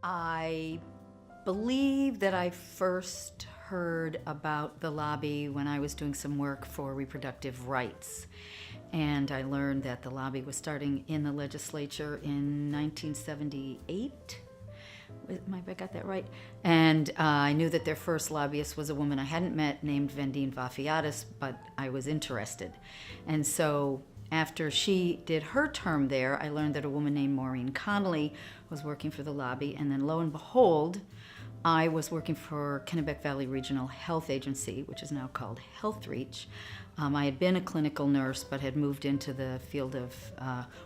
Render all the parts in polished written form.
I believe that I first heard about the lobby when I was doing some work for reproductive rights. And I learned that the lobby was starting in the legislature in 1978. I got that right? And I knew that their first lobbyist was a woman I hadn't met named Vendine Vafiatis, but I was interested. And so after she did her term there, I learned that a woman named Maureen Connolly was working for the lobby, and then lo and behold, I was working for Kennebec Valley Regional Health Agency, which is now called Health Reach. I had been a clinical nurse, but had moved into the field of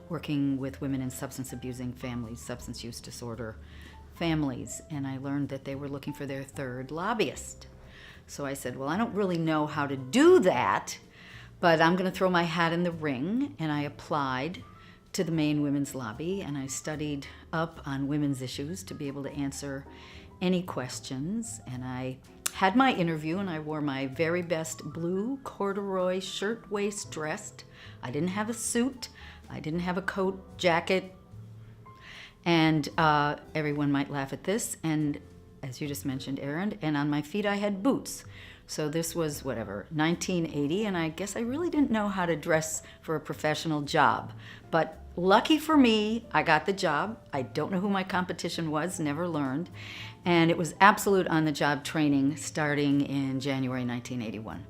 working with women in substance abusing families, substance use disorder families, and I learned that they were looking for their third lobbyist. So I said, well, I don't really know how to do that, but I'm going to throw my hat in the ring, and I applied to the Maine Women's Lobby, and I studied up on women's issues to be able to answer any questions, and I had my interview, and I wore my very best blue corduroy shirtwaist dress. I didn't have a suit, I didn't have a coat, jacket, and everyone might laugh at this, and as you just mentioned, Erin, and on my feet I had boots. So this was, 1980, and I guess I really didn't know how to dress for a professional job. But lucky for me, I got the job. I don't know who my competition was, never learned. And it was absolute on-the-job training starting in January 1981.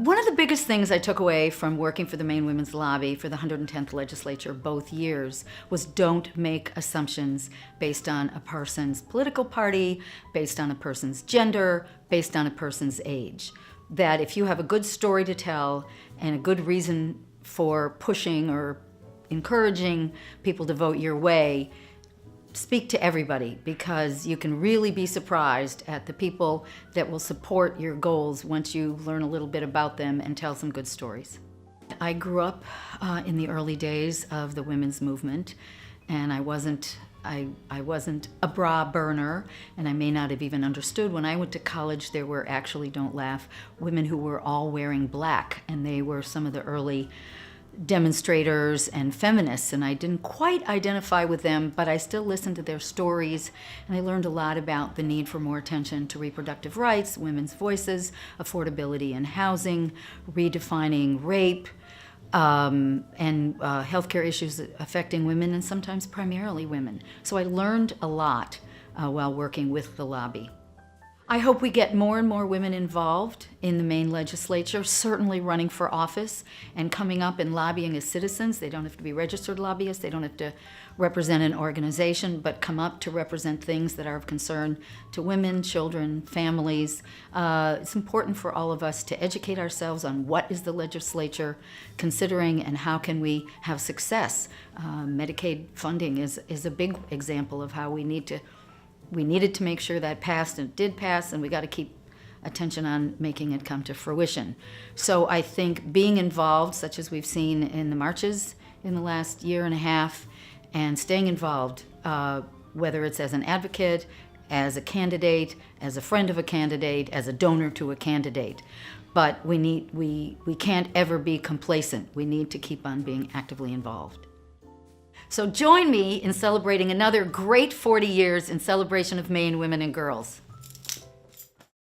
One of the biggest things I took away from working for the Maine Women's Lobby for the 110th legislature both years was don't make assumptions based on a person's political party, based on a person's gender, based on a person's age. That if you have a good story to tell and a good reason for pushing or encouraging people to vote your way, speak to everybody, because you can really be surprised at the people that will support your goals once you learn a little bit about them and tell some good stories. I grew up in the early days of the women's movement, and I wasn't a bra burner, and I may not have even understood. When I went to college, there were actually, don't laugh, women who were all wearing black, and they were some of the early demonstrators and feminists, and I didn't quite identify with them, but I still listened to their stories, and I learned a lot about the need for more attention to reproductive rights, women's voices, affordability in housing, redefining rape, and healthcare issues affecting women, and sometimes primarily women. So I learned a lot while working with the lobby. I hope we get more and more women involved in the Maine legislature, certainly running for office and coming up and lobbying as citizens. They don't have to be registered lobbyists, they don't have to represent an organization, but come up to represent things that are of concern to women, children, families. It's important for all of us to educate ourselves on what is the legislature considering and how can we have success. Medicaid funding is a big example of how we needed to make sure that passed, and it did pass, and we got to keep attention on making it come to fruition. So I think being involved, such as we've seen in the marches in the last year and a half, and staying involved, whether it's as an advocate, as a candidate, as a friend of a candidate, as a donor to a candidate. But we can't ever be complacent. We need to keep on being actively involved. So join me in celebrating another great 40 years in celebration of Maine women and girls.